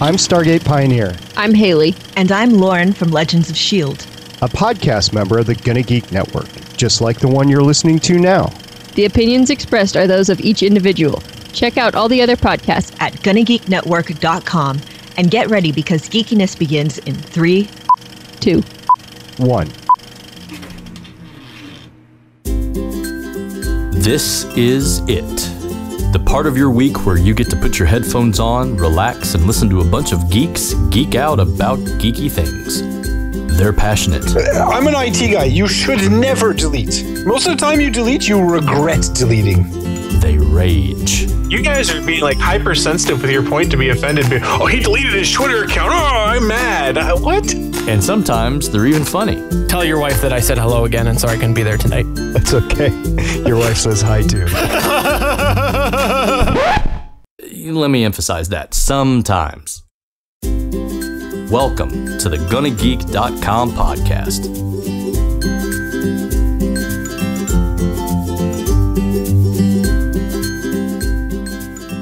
I'm Stargate Pioneer. I'm Haley. And I'm Lauren from Legends of S.H.I.E.L.D., a podcast member of the GonnaGeek Network, just like the one you're listening to now. The opinions expressed are those of each individual. Check out all the other podcasts at GonnaGeekNetwork.com and get ready because geekiness begins in 3, 2, 1. This is it. The part of your week where you get to put your headphones on, relax, and listen to a bunch of geeks geek out about geeky things. They're passionate. I'm an IT guy. You should never delete. Most of the time you delete, you regret deleting. They rage. You guys are being like hypersensitive with your point to be offended. Oh, he deleted his Twitter account. Oh, I'm mad. What? And sometimes they're even funny. Tell your wife that I said hello again and sorry I couldn't be there tonight. That's okay. Your wife says hi too. Let me emphasize that. Sometimes. Welcome to the GonnaGeek.com podcast.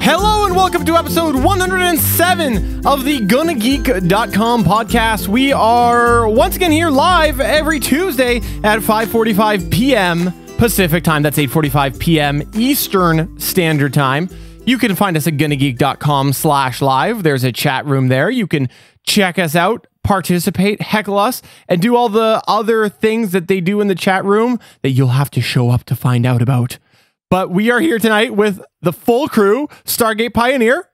Hello and welcome to episode 107 of the GonnaGeek.com podcast. We are once again here live every Tuesday at 5:45 p.m. Pacific time. That's 8:45 p.m. Eastern Standard Time. You can find us at GonnaGeek.com/live. There's a chat room there. You can check us out, participate, heckle us, and do all the other things that they do in the chat room that you'll have to show up to find out about. But we are here tonight with the full crew, Stargate Pioneer.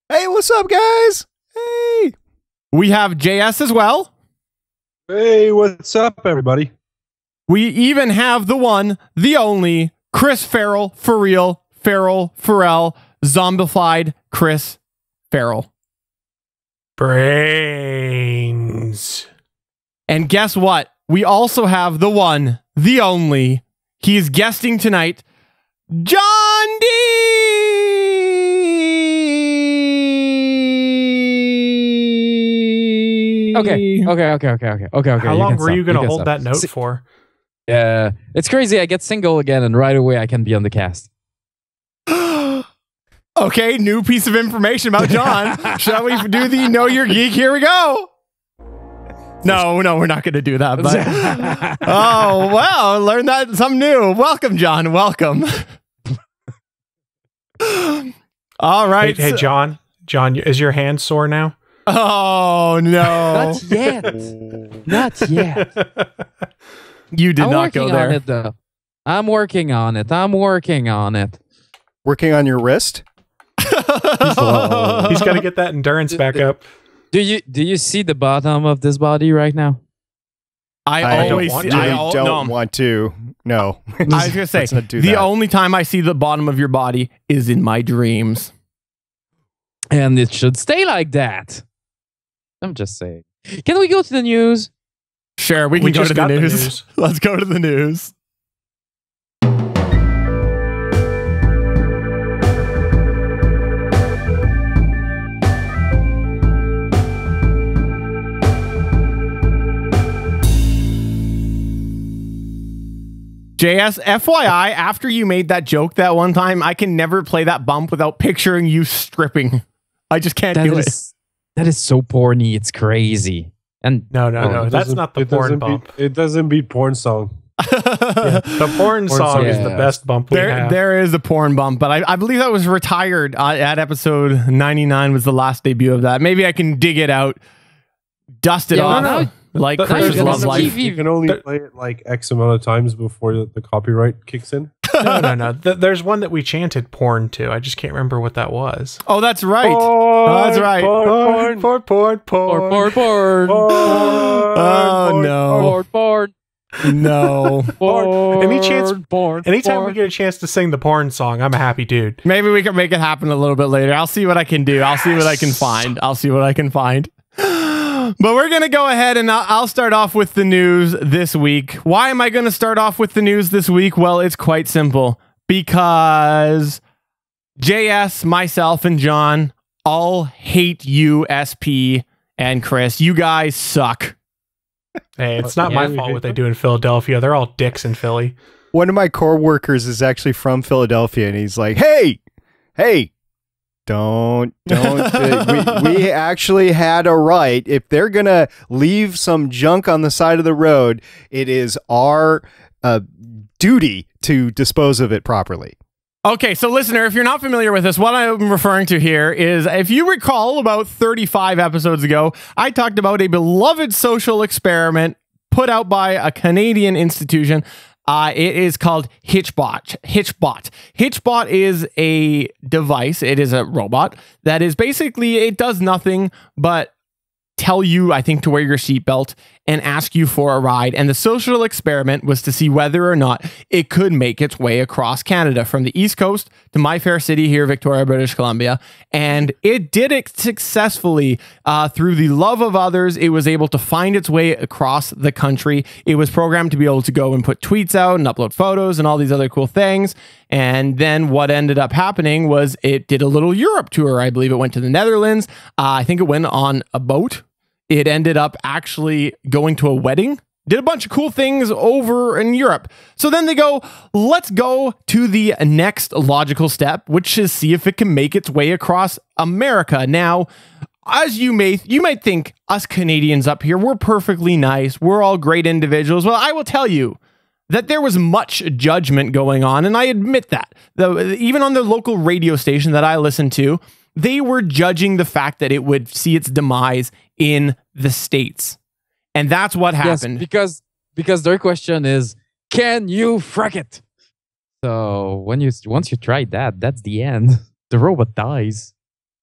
Hey, what's up, guys? Hey. We have JS as well. Hey, what's up, everybody? We even have the one, the only, Chris Farrell, for real, Farrell, zombified Chris Farrell. Brains. And guess what? We also have the one, the only, he's guesting tonight, John D. Okay. How long were you going to hold that note for? Yeah, it's crazy. I get single again, and right away I can be on the cast. Okay, new piece of information about John. Shall we do the Know Your Geek? Here we go. No, we're not going to do that. But oh, wow, learned that something new. Welcome, John. Welcome. All right. Hey, John, is your hand sore now? Oh, no. Not yet. You did not go there. On it, though. I'm working on it. Working on your wrist? He's got to get that endurance back up. Do you see the bottom of this body right now? I always don't want to. No. I was going to say, the only time I see the bottom of your body is in my dreams. And it should stay like that. I'm just saying. Can we go to the news? Sure, we can go to the news. Let's go to the news. JS, FYI, after you made that joke that one time, I can never play that bump without picturing you stripping. I just can't do it. That is so porny. It's crazy. And no, that's not the porn bump. It doesn't beat porn song. The porn song is the best bump we have. There is a porn bump, but I believe that was retired at episode 99 was the last debut of that. Maybe I can dig it out, dust it off. Like Chris's Love Life. You can only play it like X amount of times before the copyright kicks in. No. There's one that we chanted porn to. I just can't remember what that was. Oh, that's right. Porn. Oh, no. No. Anytime we get a chance to sing the porn song, I'm a happy dude. Maybe we can make it happen a little bit later. I'll see what I can do. I'll see what I can find. But we're going to go ahead and I'll start off with the news this week. Why am I going to start off with the news this week? Well, it's quite simple. Because JS, myself, and John all hate you, SP, and Chris. You guys suck. Hey, it's not my fault what they do in Philadelphia. They're all dicks in Philly. One of my coworkers is actually from Philadelphia, and he's like, hey, Don't. We actually had a right. If they're going to leave some junk on the side of the road, it is our duty to dispose of it properly. Okay, so listener, if you're not familiar with this, what I'm referring to here is, if you recall, about 35 episodes ago, I talked about a beloved social experiment put out by a Canadian institution. It is called Hitchbot. Hitchbot is a device. It is a robot that is basically, it does nothing but tell you, I think, to wear your seatbelt and ask you for a ride. And the social experiment was to see whether or not it could make its way across Canada from the East Coast to my fair city here, Victoria, British Columbia. And it did it successfully through the love of others. It was able to find its way across the country. It was programmed to be able to go and put tweets out and upload photos and all these other cool things. And then what ended up happening was it did a little Europe tour. I believe it went to the Netherlands. I think it went on a boat. It ended up actually going to a wedding, did a bunch of cool things over in Europe. So then they go, let's go to the next logical step, which is see if it can make its way across America. Now, as you might think, us Canadians up here, we're perfectly nice. We're all great individuals. Well, I will tell you that there was much judgment going on, and I admit that. Even on the local radio station that I listened to, they were judging the fact that it would see its demise in the States. And that's what happened. Yes, because their question is, can you frack it? So once you tried that, that's the end. The robot dies.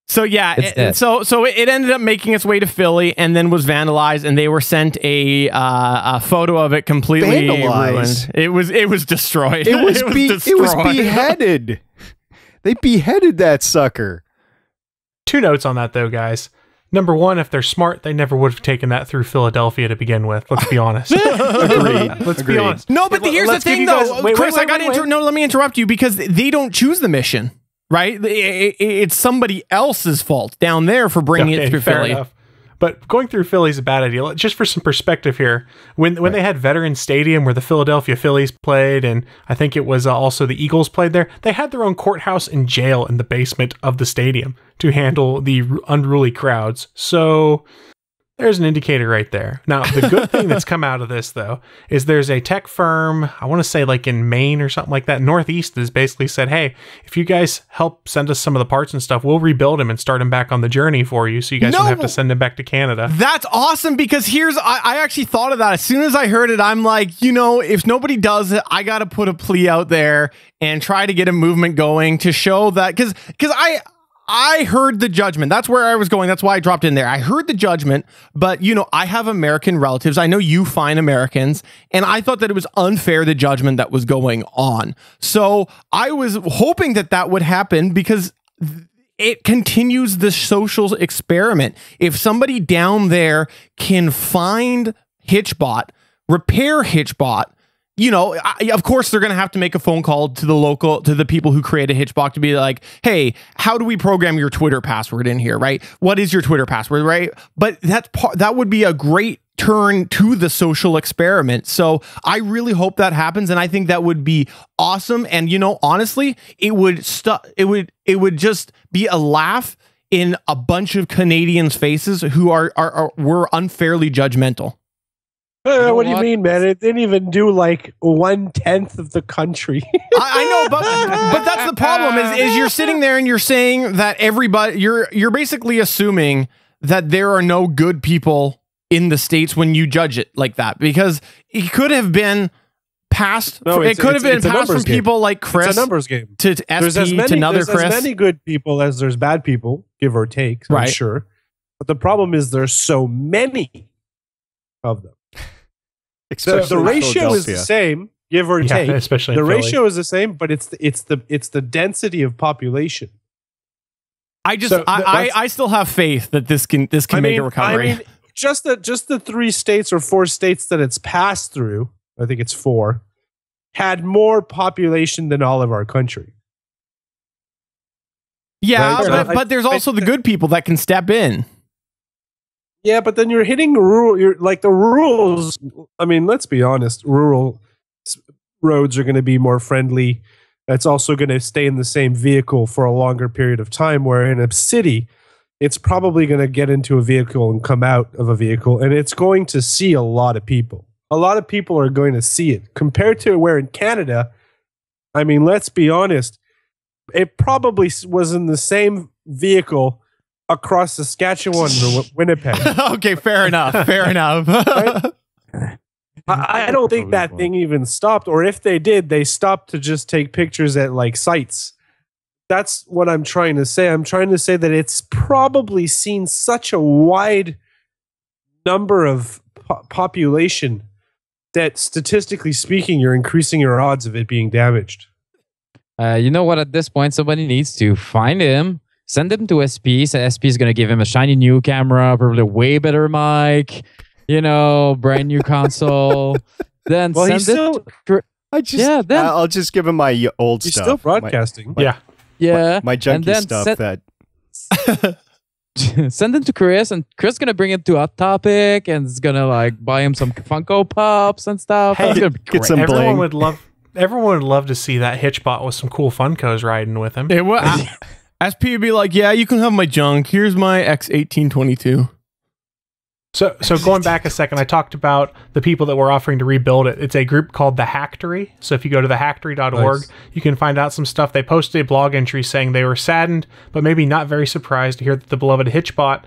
So yeah, so it ended up making its way to Philly and then was vandalized, and they were sent a photo of it completely ruined. It was destroyed. It was beheaded. They beheaded that sucker. 2 notes on that, though, guys. Number one, if they're smart, they never would have taken that through Philadelphia to begin with. Let's be honest. Agreed. Let's be honest. No, but here's the thing, though. Chris, let me interrupt you, because they don't choose the mission, right? It's somebody else's fault down there for bringing it through Philly. Enough. But going through Philly is a bad idea. Just for some perspective here, when they had Veterans Stadium where the Philadelphia Phillies played, and I think it was also the Eagles played there, they had their own courthouse and jail in the basement of the stadium to handle the unruly crowds. So there's an indicator right there. Now, the good thing that's come out of this, though, is there's a tech firm, I want to say like in Maine or something like that, Northeast, has basically said, hey, if you guys help send us some of the parts and stuff, we'll rebuild them and start them back on the journey for you, so you guys don't have to send them back to Canada. That's awesome, because I actually thought of that. As soon as I heard it, I'm like, if nobody does it, I got to put a plea out there and try to get a movement going to show that, because I heard the judgment. That's where I was going. That's why I dropped in there. I heard the judgment, but I have American relatives. I know you fine Americans, and I thought that it was unfair, the judgment that was going on. So I was hoping that would happen, because it continues the social experiment. If somebody down there can find Hitchbot, repair Hitchbot, of course they're going to have to make a phone call to the people who created Hitchbot to be like, hey, how do we program your Twitter password in here, right? What is your Twitter password, right? But that would be a great turn to the social experiment. So I really hope that happens, and I think that would be awesome. And honestly, it would just be a laugh in a bunch of Canadians' faces who were unfairly judgmental. What do you mean, man? It didn't even do like 1/10 of the country. I know, but that's the problem. Is you're sitting there and you're saying that everybody, you're basically assuming that there are no good people in the States when you judge it like that, because it could have been passed. It could have been passed from people like Chris. It's a numbers game. To SP to another Chris. There's as many good people as there's bad people, give or take. I'm sure. But the problem is there's so many of them. The ratio is the same, give or take. Especially the ratio is the same, but it's the density of population. I still have faith that this can make a recovery. Just the 3 states or 4 states that it's passed through, I think it's 4, had more population than all of our country. Yeah, right? But there's also the good people that can step in. Yeah, but then you're hitting rural. You're like the rurals. I mean, let's be honest. Rural roads are going to be more friendly that's also going to stay in the same vehicle for a longer period of time, where in a city, it's probably going to get into a vehicle and come out of a vehicle, and it's going to see a lot of people. A lot of people are going to see it. Compared to where in Canada, I mean, let's be honest, it probably was in the same vehicle across Saskatchewan or Winnipeg. Okay, fair enough. Fair enough. Right? I don't think that thing even stopped, or if they did, they stopped to just take pictures at like sites. That's what I'm trying to say. I'm trying to say that it's probably seen such a wide number of population that statistically speaking, you're increasing your odds of it being damaged. You know what? At this point, somebody needs to find him, send him to SP. So SP is going to give him a shiny new camera, probably a way better mic, brand new console. Then send it. I'll just give him my old He's stuff. Still broadcasting. My junky stuff send it to Chris, and Chris is gonna bring him to Hot Topic, and is gonna buy him some Funko Pops and stuff. Hey, get some everyone bling. Everyone would love to see that Hitchbot with some cool Funkos riding with him. SP would be like, yeah, you can have my junk. Here's my X1822. So going back a second, I talked about the people that were offering to rebuild it. It's a group called The Hacktory. So if you go to thehacktory.org, you can find out some stuff. They posted a blog entry saying they were saddened, but maybe not very surprised to hear that the beloved Hitchbot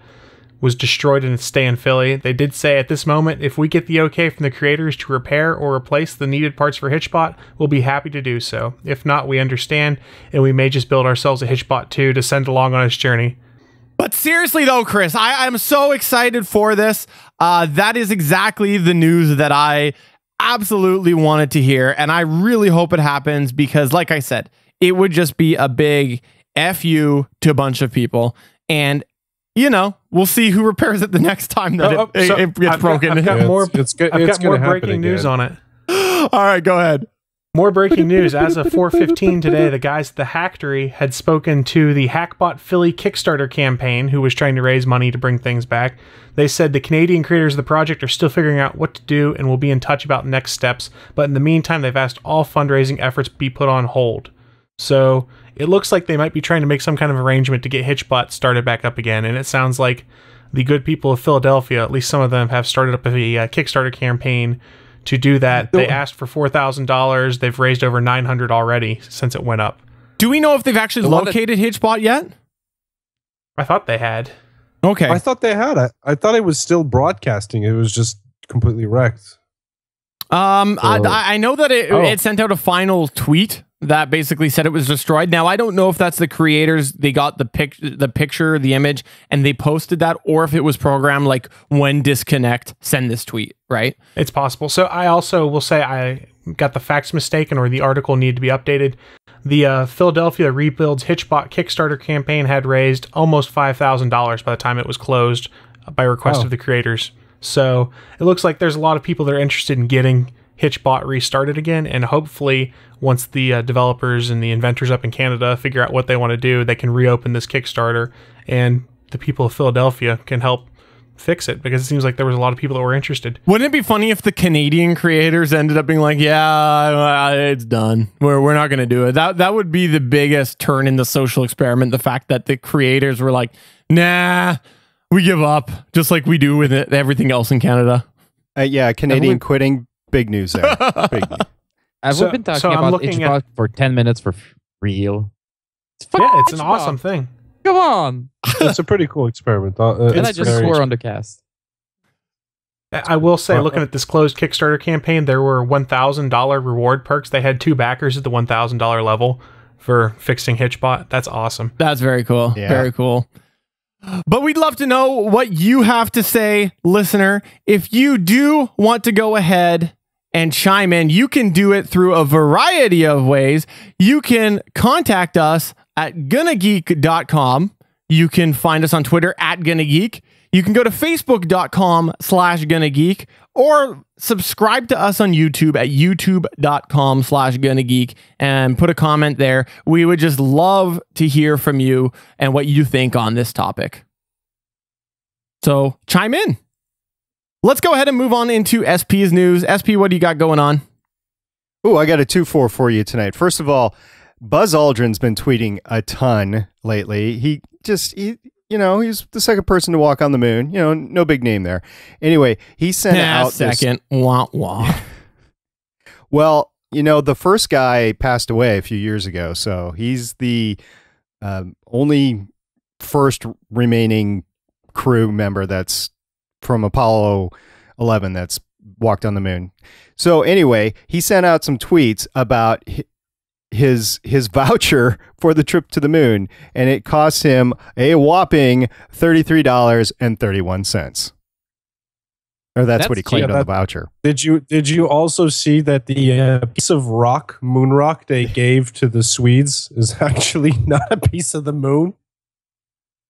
was destroyed in its stay in Philly. They did say at this moment, if we get the okay from the creators to repair or replace the needed parts for Hitchbot, we'll be happy to do so. If not, we understand, and we may just build ourselves a Hitchbot 2 to send along on its journey. But seriously though, Chris, I'm so excited for this. That is exactly the news that I absolutely wanted to hear. And I really hope it happens because, like I said, it would just be a big FU to a bunch of people. And, we'll see who repairs it the next time that it gets broken. I've got more more breaking news on it. All right, go ahead. More breaking news. As of 4:15 today, the guys at the Hacktory had spoken to the Hackbot Philly Kickstarter campaign, who was trying to raise money to bring things back. They said the Canadian creators of the project are still figuring out what to do and will be in touch about next steps. But in the meantime, they've asked all fundraising efforts be put on hold. So it looks like they might be trying to make some kind of arrangement to get Hitchbot started back up again. And it sounds like the good people of Philadelphia, at least some of them, have started up a Kickstarter campaign to do that. They asked for $4,000. They've raised over $900 already since it went up. Do we know if they've actually located Hitchbot yet? I thought they had. Okay. I thought they had it. I thought it was still broadcasting. It was just completely wrecked. I know that it sent out a final tweet that basically said it was destroyed. Now, I don't know if that's the creators. They got the picture, the image, and they posted that, or if it was programmed like when disconnect, send this tweet, right? It's possible. So I also will say I got the facts mistaken, or the article needed to be updated. The Philadelphia Rebuilds Hitchbot Kickstarter campaign had raised almost $5,000 by the time it was closed by request of the creators. So it looks like there's a lot of people that are interested in getting Hitchbot restarted again, and hopefully once the developers and the inventors up in Canada figure out what they want to do, they can reopen this Kickstarter, and the people of Philadelphia can help fix it, because it seems like there was a lot of people that were interested. Wouldn't it be funny if the Canadian creators ended up being like, yeah, it's done, we're not going to do it? That would be the biggest turn in the social experiment, the fact that the creators were like, nah, we give up, just like we do with everything else in Canada. Canadian quitting. Big news there. Big news. We've been talking about Hitchbot for 10 minutes for real. It's an awesome thing. Come on. It's a pretty cool experiment. And I just swore on the cast. I will say, looking at this closed Kickstarter campaign, there were $1,000 reward perks. They had 2 backers at the $1,000 level for fixing Hitchbot. That's awesome. That's very cool. Yeah. Very cool. But we'd love to know what you have to say, listener. If you do want to go ahead and chime in, you can do it through a variety of ways. You can contact us at GonnaGeek.com. You can find us on Twitter at GonnaGeek. You can go to Facebook.com/GonnaGeek or subscribe to us on YouTube at YouTube.com/GonnaGeek and put a comment there. We would just love to hear from you and what you think on this topic. So chime in. Let's go ahead and move on into SP's news. SP, what do you got going on? Oh, I got a 2-4 for you tonight. First of all, Buzz Aldrin's been tweeting a ton lately. He's the second person to walk on the moon. No big name there. Anyway, he sent out second. Wah wah. Well, the first guy passed away a few years ago, so he's the only first remaining crew member that's from Apollo 11 that's walked on the moon. So anyway, he sent out some tweets about his voucher for the trip to the moon, and it cost him a whopping $33.31. Or that's what he claimed on the voucher. Did you also see that the piece of moon rock they gave to the Swedes is actually not a piece of the moon?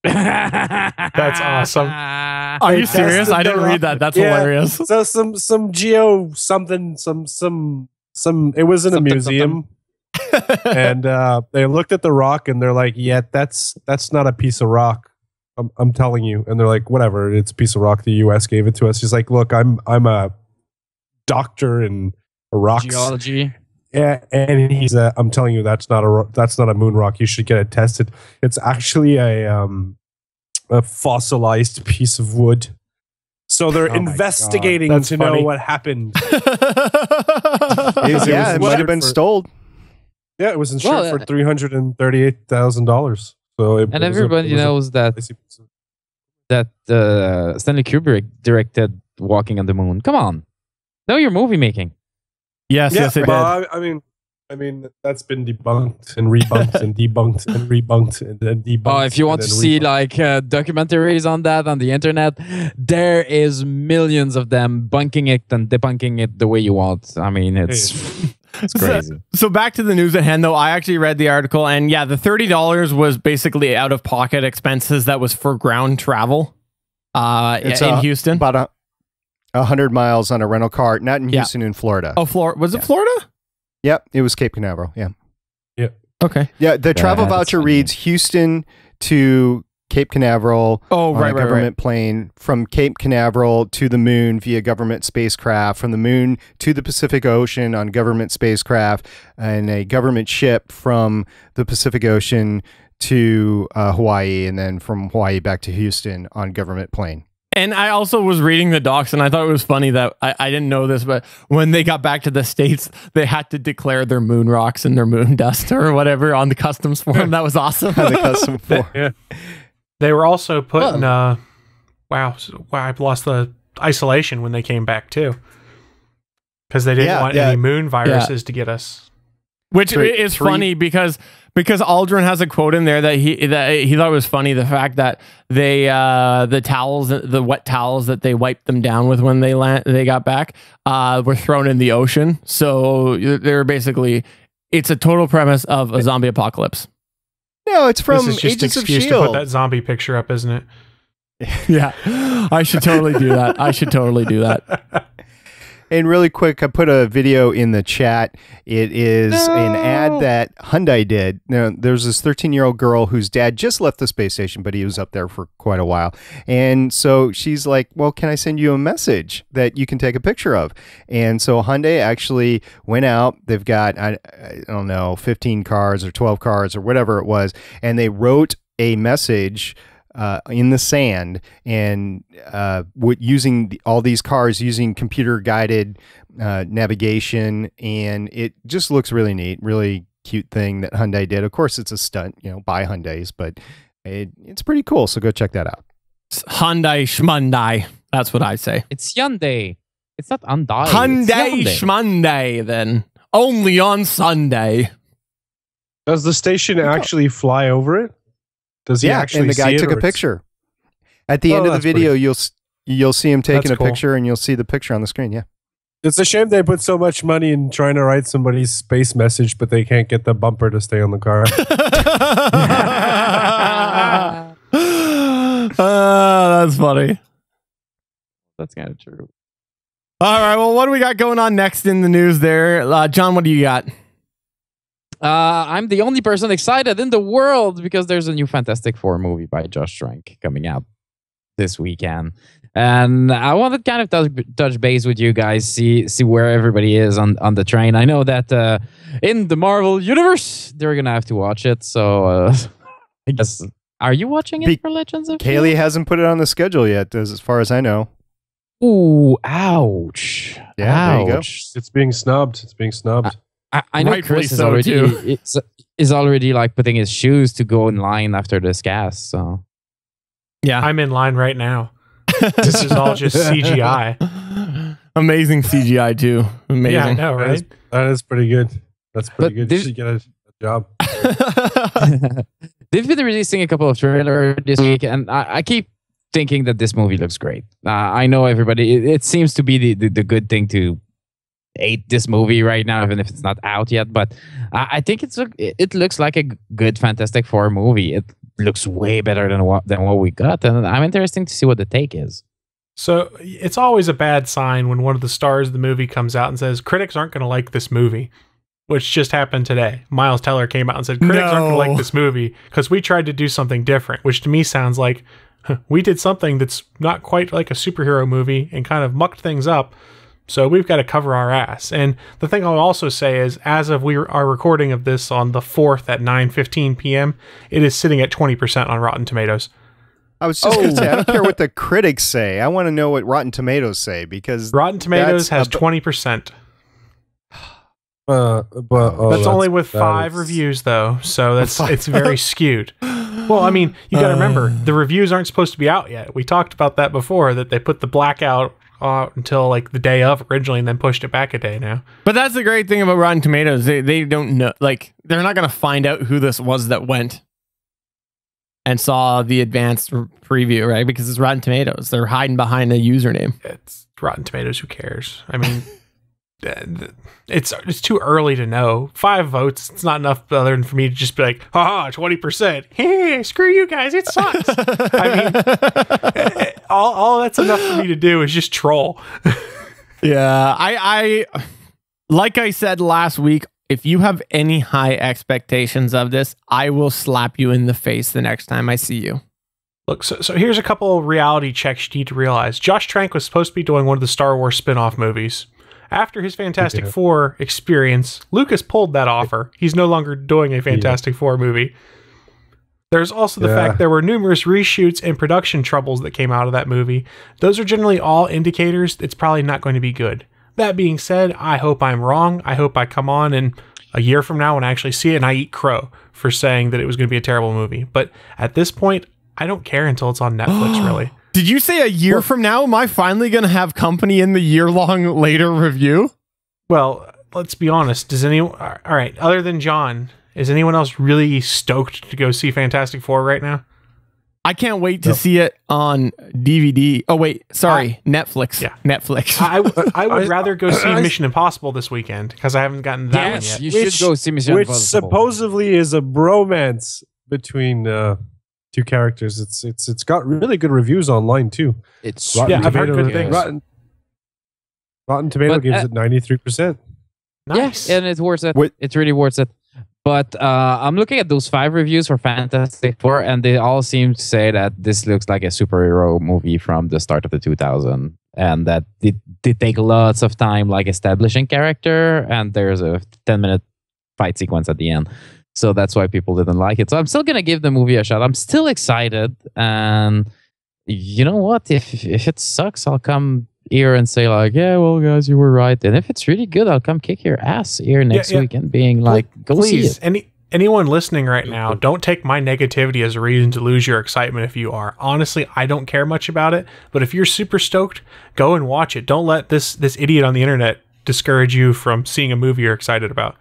That's awesome. Are you serious? I didn't read that. That's hilarious. So some geo something some it was in a museum. And they looked at the rock and they're like, yeah, that's not a piece of rock. I'm telling you. And they're like, whatever, it's a piece of rock. The US gave it to us. He's like, look, I'm a doctor in rocks. Geology. Yeah, and he's I'm telling you, that's not a moon rock. You should get it tested. It's actually a fossilized piece of wood. So they're investigating to know what happened. It might have been stolen. Yeah, it was insured for $338,000. So everybody knows that Stanley Kubrick directed Walking on the Moon. Come on, know your movie making. Yes, it did. I mean that's been debunked and rebunked and debunked and rebunked and then debunked. Oh, if you want to see documentaries on that on the internet, there is millions of them bunking it and debunking it the way you want. I mean, it's crazy. So back to the news at hand, though. I actually read the article, and yeah, the $30 was basically out of pocket expenses. That was for ground travel in Houston. About 100 miles on a rental car, not in Houston, in Florida. Oh, was it Florida? Yep, it was Cape Canaveral. Yeah. Okay. Yeah, the travel voucher reads Houston to Cape Canaveral on a government plane, from Cape Canaveral to the moon via government spacecraft, from the moon to the Pacific Ocean on government spacecraft, and a government ship from the Pacific Ocean to Hawaii, and then from Hawaii back to Houston on government plane. And I also was reading the docs, and I thought it was funny that I didn't know this, but when they got back to the States, they had to declare their moon rocks and their moon dust or whatever on the customs form. That was awesome. The custom form. They were also putting, I've lost the isolation when they came back too. Because they didn't want any moon viruses to get us. Which is funny because Aldrin has a quote in there that he thought it was funny, the fact that they the wet towels that they wiped them down with when they got back were thrown in the ocean. So they're basically, it's a total premise of a zombie apocalypse. No, it's from This is just an Agents of excuse S.H.I.E.L.D. to put that zombie picture up, isn't it? Yeah, I should totally do that. And really quick, I put a video in the chat. It is an ad that Hyundai did. Now, there's this 13-year-old girl whose dad just left the space station, but he was up there for quite a while. And so she's like, well, can I send you a message that you can take a picture of? And so Hyundai actually went out. They've got, I don't know, 15 cars or 12 cars or whatever it was. And they wrote a message in the sand, and using all these cars using computer guided navigation, and it just looks really neat, really cute thing that Hyundai did. Of course, it's a stunt, by Hyundais, but it's pretty cool. So go check that out. It's Hyundai Schmundai. That's what I say. It's Hyundai. It's not Hyundai. Hyundai Schmundai. Then only on Sunday. Does the station actually fly over it? Does he actually? And the guy took a picture. At the end of the video, you'll see him taking a picture, and you'll see the picture on the screen. Yeah, it's a shame they put so much money in trying to write somebody's space message, but they can't get the bumper to stay on the car. That's funny. That's kind of true. All right, well, what do we got going on next in the news there? John, what do you got? I'm the only person excited in the world because there's a new Fantastic Four movie by Josh Trank coming out this weekend. And I wanted to kind of touch base with you guys, see where everybody is on the train. I know that in the Marvel universe, they're gonna have to watch it. So I guess, are you watching it for Legends of Kaylee Shield? hasn't put it on the schedule yet, as far as I know. Ooh, ouch! Yeah, there you go. It's being snubbed. It's being snubbed. I know Rightfully Chris is so, already is already like putting his shoes to go in line after this cast. So Yeah. I'm in line right now. This is all just CGI. Amazing CGI too. Amazing. Yeah, I know, right? That is pretty good. That's pretty But good. You should get a job. They've been releasing a couple of trailers this week, and I keep thinking that this movie looks great. I know everybody. It seems to be the good thing to hate this movie right now, even if it's not out yet. But I think it looks like a good Fantastic Four movie. It looks way better than what we got, and I'm interested to see what the take is. So it's always a bad sign when one of the stars of the movie comes out and says critics aren't going to like this movie, which just happened today. Miles Teller came out and said critics aren't going to like this movie because we tried to do something different, which to me sounds like we did something that's not quite like a superhero movie and kind of mucked things up. So we've got to cover our ass. And the thing I'll also say is, as of our recording of this on the 4th at 9:15 p.m., it is sitting at 20% on Rotten Tomatoes. I was just going to say, I don't care what the critics say. I want to know what Rotten Tomatoes say, because Rotten Tomatoes has 20%. That's only with 5 reviews, though, so it's very skewed. Well, I mean, you got to remember, the reviews aren't supposed to be out yet. We talked about that before, that they put the blackout until like the day of originally and then pushed it back a day now. But that's the great thing about Rotten Tomatoes. They don't know, like, they're not going to find out who this was that went and saw the advanced preview, right? Because it's Rotten Tomatoes. They're hiding behind a username. It's Rotten Tomatoes. Who cares? I mean, it's too early to know. 5 votes, it's not enough other than for me to just be like, haha, 20%. Hey, screw you guys, it sucks. I mean, all that's enough for me to do is just troll. Yeah, I like I said last week, if you have any high expectations of this, I will slap you in the face the next time I see you. Look, so here's a couple of reality checks you need to realize. Josh Trank was supposed to be doing one of the Star Wars spin-off movies. After his Fantastic Four experience, Lucas pulled that offer. He's no longer doing a Fantastic Four movie. There's also the fact there were numerous reshoots and production troubles that came out of that movie. Those are generally all indicators it's probably not going to be good. That being said, I hope I'm wrong. I hope I come on and a year from now when I actually see it and I eat crow for saying that it was going to be a terrible movie. But at this point, I don't care until it's on Netflix, really. Did you say a year from now? Am I finally going to have company in the year-long later review? Well, let's be honest. Does anyone... All right, other than John, is anyone else really stoked to go see Fantastic Four right now? I can't wait to see it on DVD. Oh, wait. Sorry. Netflix. Yeah. Netflix. I would rather go see Mission Impossible this weekend because I haven't gotten that one yet. You should go see Mission Impossible. Which supposedly is a bromance between... two characters. It's got really good reviews online too. I've heard good things. Rotten Tomato gives it 93%. Nice. Yes, and it's worth it. It's really worth it. But I'm looking at those 5 reviews for Fantastic Four, and they all seem to say that this looks like a superhero movie from the start of the 2000s, and that they take lots of time, like establishing character, and there's a 10-minute fight sequence at the end. So that's why people didn't like it. So I'm still going to give the movie a shot. I'm still excited. And you know what? If it sucks, I'll come here and say like, yeah, well, guys, you were right. And if it's really good, I'll come kick your ass here next weekend being like, go see it. Anyone listening right now, don't take my negativity as a reason to lose your excitement if you are. Honestly, I don't care much about it. But if you're super stoked, go and watch it. Don't let this idiot on the internet discourage you from seeing a movie you're excited about.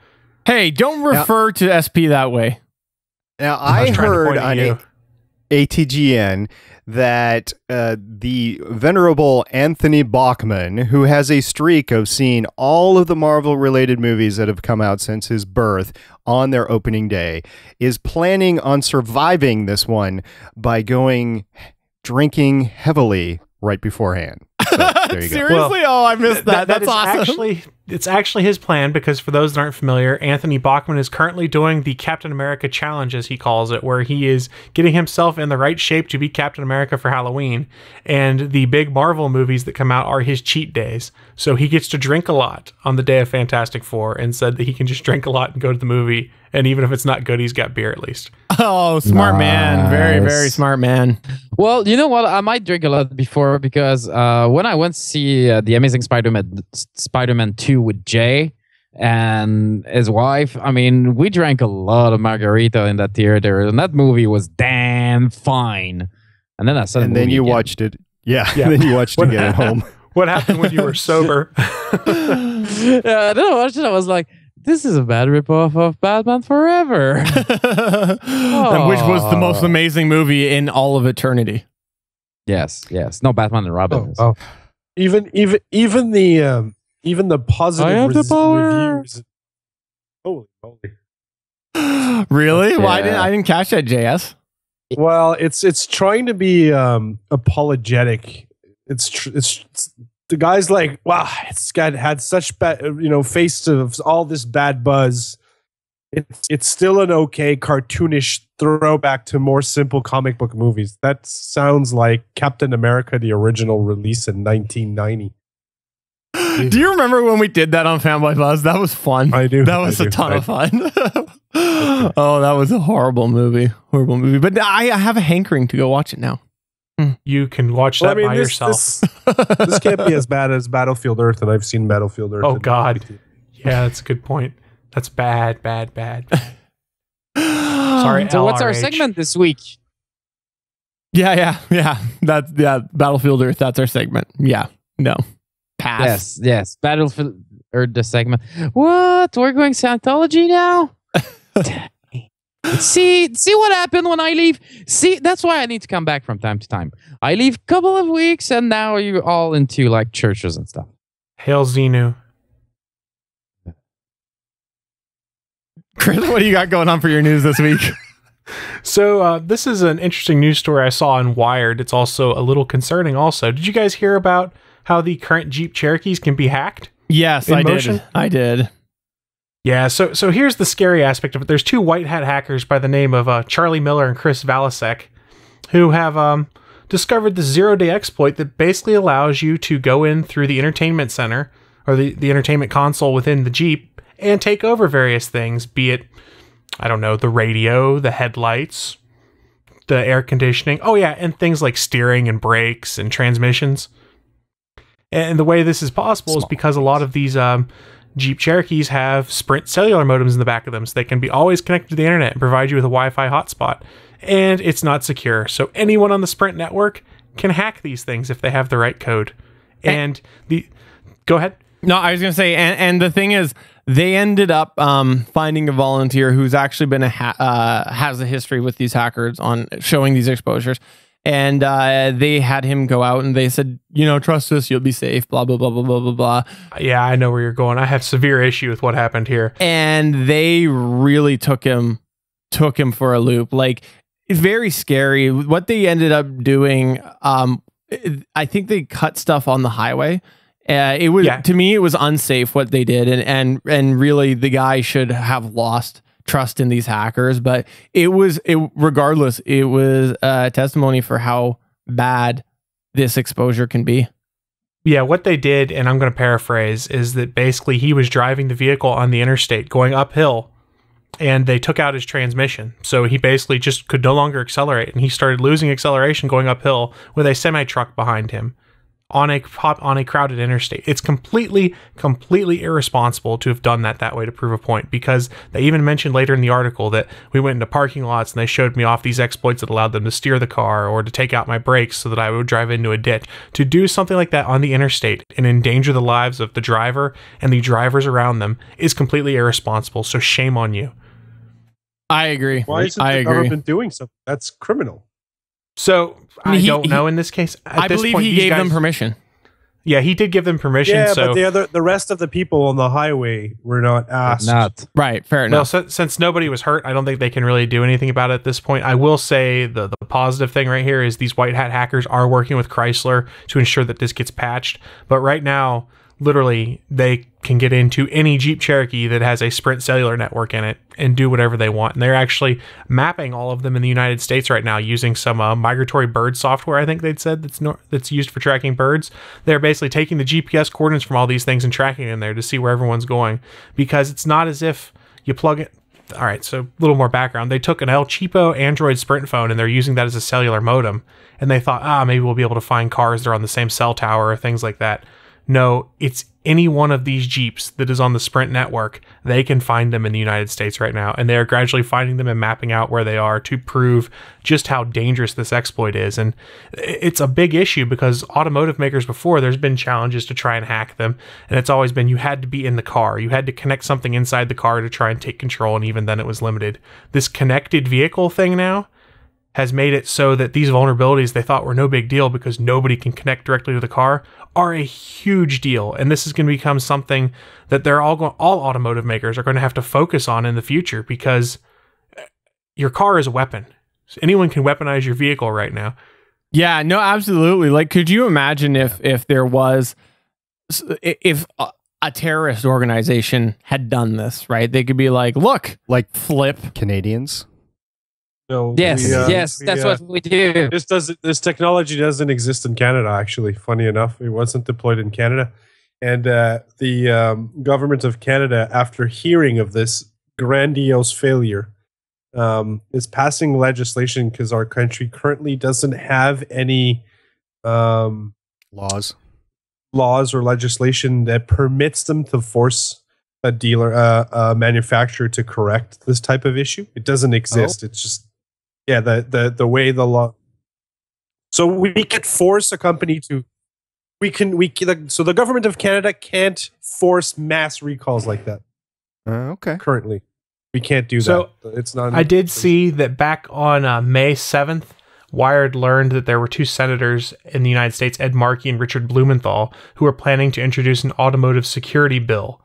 Hey, don't refer to SP that way. Now, I heard on ATGN that the venerable Anthony Bachman, who has a streak of seeing all of the Marvel-related movies that have come out since his birth on their opening day, is planning on surviving this one by drinking heavily right beforehand. So, there you go. Seriously? I missed that. That's awesome. It's actually his plan because for those that aren't familiar, Anthony Bachman is currently doing the Captain America challenge, as he calls it, where he is getting himself in the right shape to be Captain America for Halloween. And the big Marvel movies that come out are his cheat days. So he gets to drink a lot on the day of Fantastic Four, and said that he can just drink a lot and go to the movie. And even if it's not good, he's got beer at least. Oh, smart man. Very, very smart man. Well, you know what? I might drink a lot before because when I went to see The Amazing Spider-Man 2 with Jay and his wife, I mean, we drank a lot of margarita in that theater, and that movie was damn fine. And then I said, and then you watched it. Yeah. And then you watched it again at home. What happened when you were sober? Then I watched it. I was like, this is a bad ripoff of Batman Forever. And which was the most amazing movie in all of eternity. Yes. No, Batman and Robin. Even the positive reviews. Holy moly! Really? Well, I didn't catch that, JS. Well, it's trying to be apologetic. It's the guy's like, wow, it's had such bad, face of all this bad buzz. It's still an okay cartoonish throwback to more simple comic book movies. That sounds like Captain America, the original release in 1990. Do you remember when we did that on Fanboy Buzz? That was fun. I do. That was a ton of fun. Oh, that was a horrible movie. But I have a hankering to go watch it now. You can watch that by yourself. This can't be as bad as Battlefield Earth, and I've seen Battlefield Earth. Oh, God. Yeah, that's a good point. That's bad. Sorry, so what's LRH. our segment this week? Yeah. Battlefield Earth, that's our segment. Yeah. No. Pass. Yes. Battlefield Earth, the segment. What? We're going Scientology now? See what happened when I leave? See, that's why I need to come back from time to time. I leave a couple of weeks, and now you're all into like churches and stuff. Hail Xenu. Chris, what do you got going on for your news this week? So this is an interesting news story I saw on Wired. It's also a little concerning also. Did you guys hear about how the current Jeep Cherokees can be hacked? Yes, I did. Yeah, so here's the scary aspect of it. There's two white hat hackers by the name of Charlie Miller and Chris Valasek who have discovered the zero-day exploit that basically allows you to go in through the entertainment center or the entertainment console within the Jeep and take over various things, be it, I don't know, the radio, the headlights, the air conditioning. Oh yeah, and things like steering and brakes and transmissions. And the way this is possible is because a lot of these Jeep Cherokees have Sprint cellular modems in the back of them, so they can be always connected to the internet and provide you with a Wi-Fi hotspot. And it's not secure, so anyone on the Sprint network can hack these things if they have the right code. And go ahead. No, I was going to say, and the thing is, they ended up finding a volunteer who's actually been has a history with these hackers on showing these exposures. And they had him go out and they said, trust us, you'll be safe, blah, blah, blah, blah, blah, blah, blah. Yeah, I know where you're going. I have severe issue with what happened here. And they really took him for a loop. Like, it's very scary. What they ended up doing, I think they cut stuff on the highway. To me, it was unsafe what they did. And really, the guy should have lost trust in these hackers, but regardless, it was a testimony for how bad this exposure can be. Yeah, what they did, and I'm going to paraphrase, is that basically he was driving the vehicle on the interstate going uphill, and they took out his transmission. So he basically just could no longer accelerate, and he started losing acceleration going uphill with a semi-truck behind him on a crowded interstate. It's completely irresponsible to have done that way to prove a point, because they even mentioned later in the article that we went into parking lots and they showed me off these exploits that allowed them to steer the car or to take out my brakes so that I would drive into a ditch. To do something like that on the interstate and endanger the lives of the driver and the drivers around them is completely irresponsible. So shame on you. I agree. Why isn't the government doing something? That's criminal. So I don't know in this case. I believe he gave them permission. Yeah, he did give them permission. Yeah, so, but the rest of the people on the highway were not asked. Right, fair enough. Well, since nobody was hurt, I don't think they can really do anything about it at this point. I will say the positive thing right here is these white hat hackers are working with Chrysler to ensure that this gets patched. But right now, literally they can get into any Jeep Cherokee that has a Sprint cellular network in it and do whatever they want. And they're actually mapping all of them in the United States right now using some migratory bird software, I think they'd said, that's used for tracking birds. They're basically taking the GPS coordinates from all these things and tracking in there to see where everyone's going, because it's not as if you plug it. All right, so a little more background. They took an El Cheapo Android Sprint phone and they're using that as a cellular modem. And they thought, maybe we'll be able to find cars that are on the same cell tower or things like that. No, it's any one of these Jeeps that is on the Sprint network. They can find them in the United States right now, and they are gradually finding them and mapping out where they are to prove just how dangerous this exploit is. And it's a big issue because automotive makers before, there's been challenges to try and hack them, and it's always been you had to be in the car. You had to connect something inside the car to try and take control, and even then it was limited. This connected vehicle thing now has made it so that these vulnerabilities they thought were no big deal because nobody can connect directly to the car are a huge deal. And this is going to become something that all automotive makers are going to have to focus on in the future, because your car is a weapon. So anyone can weaponize your vehicle right now. Yeah, no, absolutely. Like, could you imagine if there was, if a terrorist organization had done this, right? They could be like, look, like flip Canadians. No, yes, that's what we do. This technology doesn't exist in Canada, actually. Funny enough, it wasn't deployed in Canada. And the government of Canada, after hearing of this grandiose failure, is passing legislation because our country currently doesn't have any laws or legislation that permits them to force a dealer, a manufacturer to correct this type of issue. It doesn't exist. It's just the way the law. So we could force a company to. So the government of Canada can't force mass recalls like that. Okay. Currently, we can't do that. It's not. I did see that back on May 7th, Wired learned that there were two senators in the United States, Ed Markey and Richard Blumenthal, who are planning to introduce an automotive security bill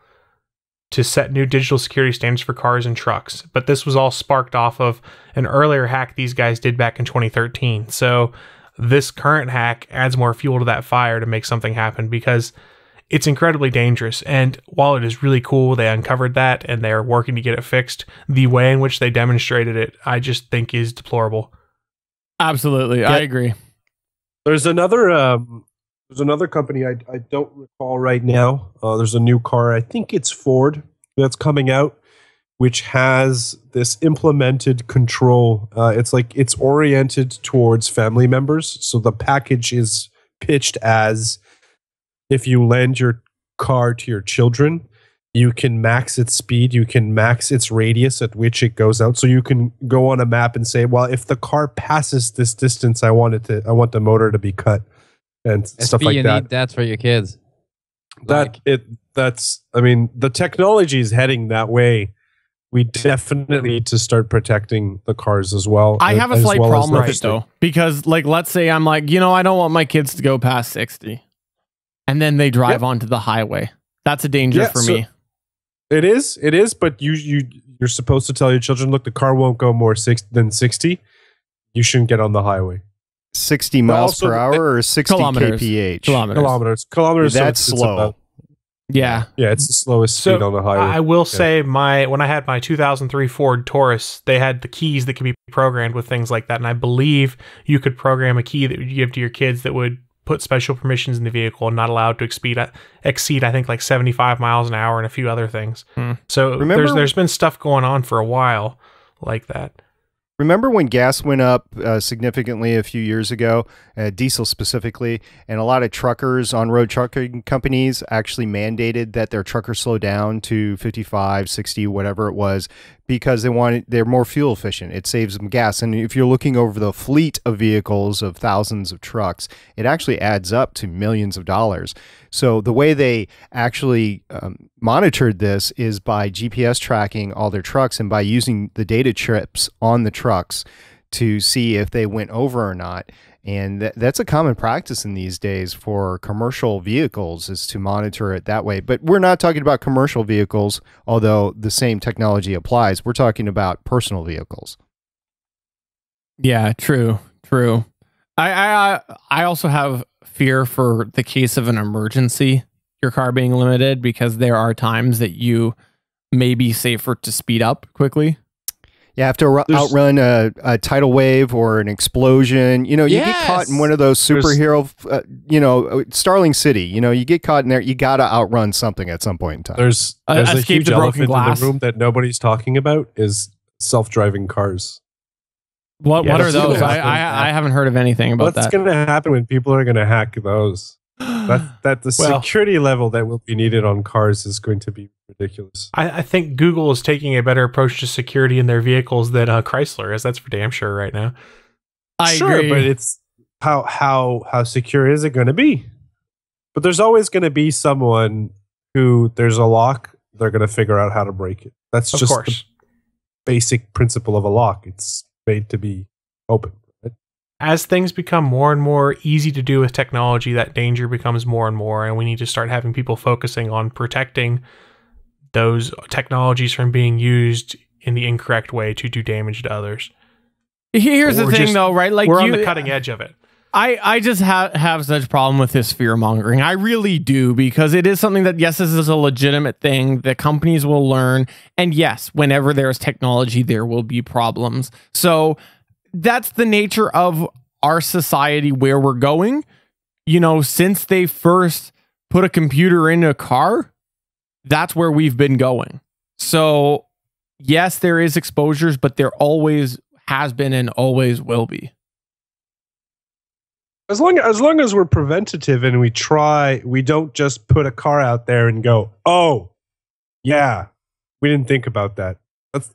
to set new digital security standards for cars and trucks. But this was all sparked off of an earlier hack these guys did back in 2013. So this current hack adds more fuel to that fire to make something happen, because it's incredibly dangerous. And while it is really cool they uncovered that and they're working to get it fixed, the way in which they demonstrated it, I just think is deplorable. Absolutely. I agree. There's another company I don't recall right now. There's a new car, I think it's Ford, that's coming out, which has this implemented control. It's oriented towards family members. So the package is pitched as, if you lend your car to your children, you can max its speed, you can max its radius at which it goes out. So you can go on a map and say, well, if the car passes this distance, I want the motor to be cut. And stuff like that. You need that for your kids. The technology is heading that way. We definitely need to start protecting the cars as well. I have a slight problem with it though, because let's say I'm like, I don't want my kids to go past 60, and then they drive onto the highway. That's a danger for me. It is, but you're supposed to tell your children, look, the car won't go more than 60. You shouldn't get on the highway. 60 miles per hour or 60 kph? Kilometers. That's slow. Yeah, it's the slowest speed on the highway. I will say when I had my 2003 Ford Taurus, they had the keys that could be programmed with things like that, and I believe you could program a key that you give to your kids that would put special permissions in the vehicle and not allowed to exceed I think like 75 miles an hour and a few other things. So there's been stuff going on for a while like that. Remember when gas went up significantly a few years ago, diesel specifically, and a lot of truckers, on-road trucking companies actually mandated that their truckers slow down to 55, 60, whatever it was, because they're more fuel efficient. It saves them gas. And if you're looking over the fleet of vehicles of thousands of trucks, it actually adds up to millions of dollars. So the way they actually monitored this is by GPS tracking all their trucks and by using the data chips on the trucks to see if they went over or not. And that's a common practice in these days for commercial vehicles, is to monitor it that way. But we're not talking about commercial vehicles, although the same technology applies. We're talking about personal vehicles. Yeah, true. I also have fear for the case of an emergency. your car being limited because there are times that you may be safer to speed up quickly. You have to outrun a tidal wave or an explosion. You know, you get caught in one of those superhero, Starling City. You know, you get caught in there. You got to outrun something at some point in time. There's a huge elephant in the room that nobody's talking about is self-driving cars. What are those? I haven't heard of anything about that. What's going to happen when people are going to hack those? That the security level that will be needed on cars is going to be ridiculous. I think Google is taking a better approach to security in their vehicles than Chrysler is. That's for damn sure right now. I agree. But it's how secure is it going to be? But there's always going to be someone who there's a lock. They're going to figure out how to break it. That's just the basic principle of a lock. It's made to be open. As things become more and more easy to do with technology, that danger becomes more and more, and we need to start having people focusing on protecting those technologies from being used in the incorrect way to do damage to others. Here's the thing, though, right? Like we're on the cutting edge of it. I just have such problem with this fear mongering. I really do, because it is something that, yes, this is a legitimate thing that companies will learn. And yes, whenever there's technology, there will be problems. So that's the nature of our society, where we're going. You know, since they first put a computer in a car, that's where we've been going. So yes, there is exposures, but there always has been and always will be. As long as we're preventative and we don't just put a car out there and go, oh, yeah, we didn't think about that.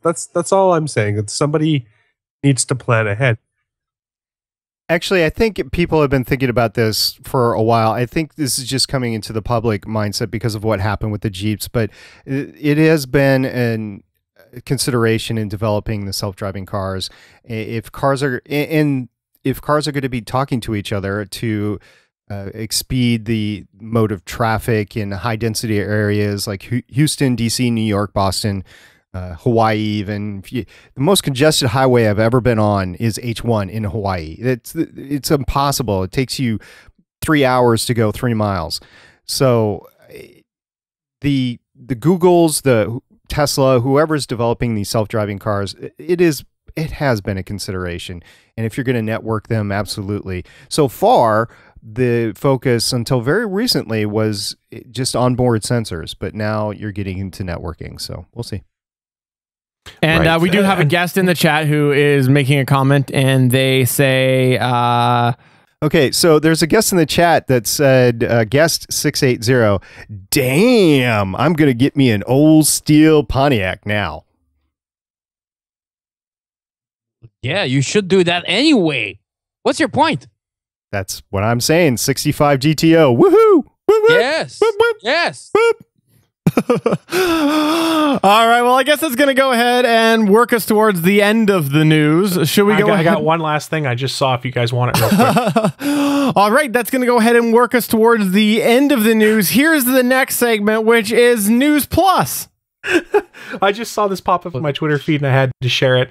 That's all I'm saying. That somebody needs to plan ahead. Actually, I think people have been thinking about this for a while. I think this is just coming into the public mindset because of what happened with the Jeeps, but it has been an consideration in developing the self-driving cars. If cars are going to be talking to each other to expedite the mode of traffic in high density areas like Houston, DC, New York, Boston, Hawaii, even the most congested highway I've ever been on is H1 in Hawaii. It's impossible. It takes you 3 hours to go 3 miles. So the Googles, the Tesla, whoever's developing these self-driving cars, it has been a consideration. And if you're going to network them, absolutely. So far, the focus until very recently was just onboard sensors, but now you're getting into networking. So we'll see. And we do have a guest in the chat who is making a comment, and they say... Okay, so there's a guest in the chat that said, guest 680, damn, I'm going to get me an old steel Pontiac now. Yeah, you should do that anyway. What's your point? That's what I'm saying. 65 GTO. Woohoo! Woo-woo! Yes. Whoop, whoop. Yes. Whoop. All right, well, I guess that's going to go ahead and work us towards the end of the news. Should we go ahead? I got one last thing I just saw if you guys want it real quick. All right, that's going to go ahead and work us towards the end of the news. Here's the next segment, which is News Plus. I just saw this pop up on my Twitter feed and I had to share it.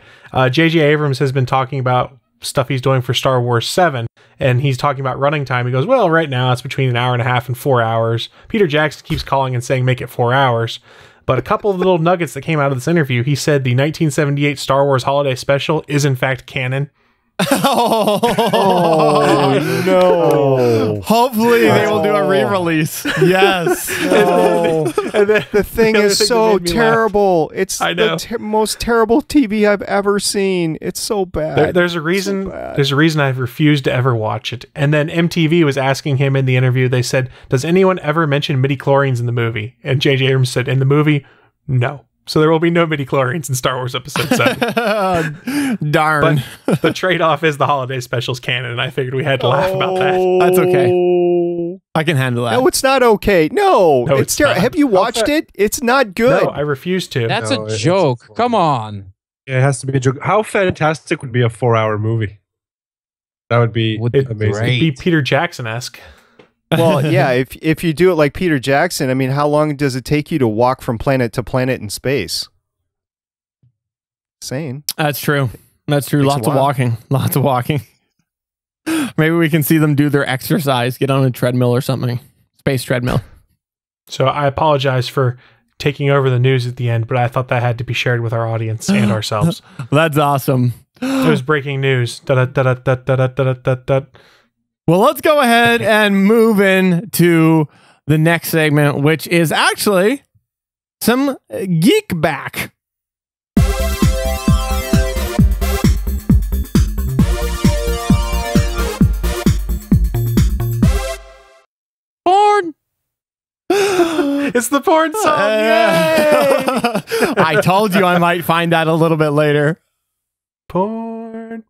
J.J. Abrams has been talking about stuff he's doing for Star Wars 7, and he's talking about running time. He goes, well, right now it's between 1.5 hours and 4 hours. Peter Jackson keeps calling and saying make it 4 hours. But a couple of little nuggets that came out of this interview, he said the 1978 Star Wars Holiday Special is in fact canon. Oh no! Hopefully they will do a re-release. Yes. And then the thing is so terrible. Laugh. It's the most terrible TV I've ever seen. It's so bad. There's a reason. So there's a reason I've refused to ever watch it. And then MTV was asking him in the interview. They said, "Does anyone ever mention midi-chlorians in the movie?" And J.J. Abrams said, "In the movie, no." So there will be no midi-chlorians in Star Wars Episode 7. Darn. But the trade-off is the holiday specials canon, and I figured we had to laugh about that. That's okay. I can handle that. No, it's not okay. No, it's terrible. Have you watched it? It's not good. No, I refuse to. That's a joke. Come on. Yeah, it has to be a joke. How fantastic would be a 4-hour movie? That would be amazing. It'd be Peter Jackson-esque. Well, yeah, if you do it like Peter Jackson, I mean, how long does it take you to walk from planet to planet in space? Same. That's true. That's true. Lots of walking. Lots of walking. Maybe we can see them do their exercise, get on a treadmill or something. Space treadmill. So I apologize for taking over the news at the end, but I thought that had to be shared with our audience and ourselves. That's awesome. It was breaking news. Well, let's go ahead and move in to the next segment, which is actually some geek back. Porn. It's the porn song. Yay! I told you I might find that a little bit later. Porn.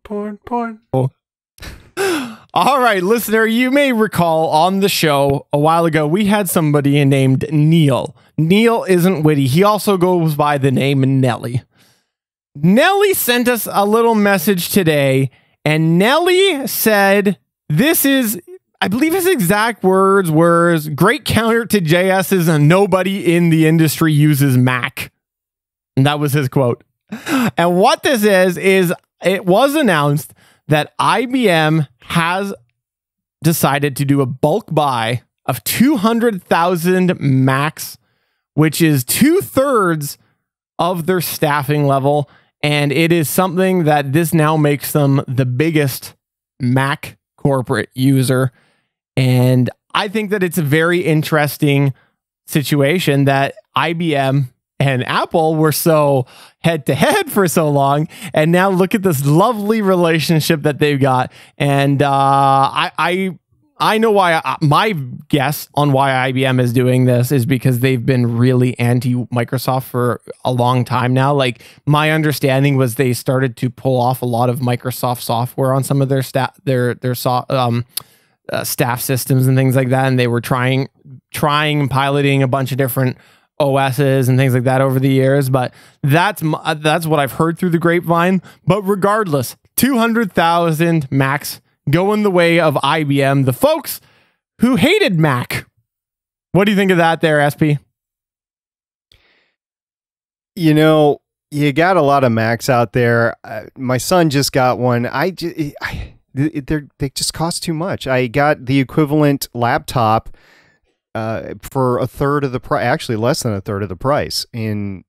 All right, listener, you may recall on the show a while ago, we had somebody named Neil. Neil isn't witty. He also goes by the name Nelly. Nelly sent us a little message today, and Nelly said, this is, I believe his exact words were, great counter to JS's and nobody in the industry uses Mac. And that was his quote. And what this is it was announced that IBM has decided to do a bulk buy of 200,000 Macs, which is 2/3 of their staffing level. And it is something that this now makes them the biggest Mac corporate user. And I think that it's a very interesting situation that IBM and Apple were so head to head for so long. And now look at this lovely relationship that they've got. And I know why. My guess on why IBM is doing this is because they've been really anti-Microsoft for a long time now. Like, my understanding was they started to pull off a lot of Microsoft software on some of their staff systems and things like that. And they were trying and piloting a bunch of different OSs and things like that over the years. But that's what I've heard through the grapevine. But regardless, 200,000 Macs going the way of IBM, the folks who hated Mac. What do you think of that there, SP? You know, you got a lot of Macs out there. My son just got one. They just cost too much. I got the equivalent laptop for a third of the price, actually less than a third of the price with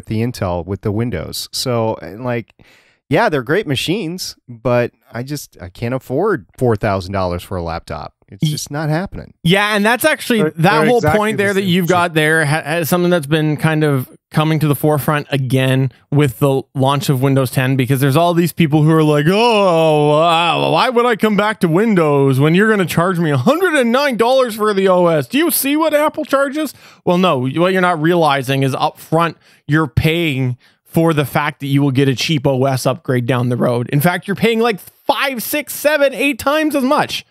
the Intel, with the Windows. So, like, yeah, they're great machines, but I can't afford $4,000 for a laptop. It's just not happening. Yeah, and that's actually that whole exactly point there that you've got there has something that's been kind of coming to the forefront again with the launch of Windows 10, because there's all these people who are like, oh, wow, why would I come back to Windows when you're going to charge me $109 for the OS? Do you see what Apple charges? Well, no, what you're not realizing is up front, you're paying for the fact that you will get a cheap OS upgrade down the road. In fact, you're paying like 5, 6, 7, 8 times as much.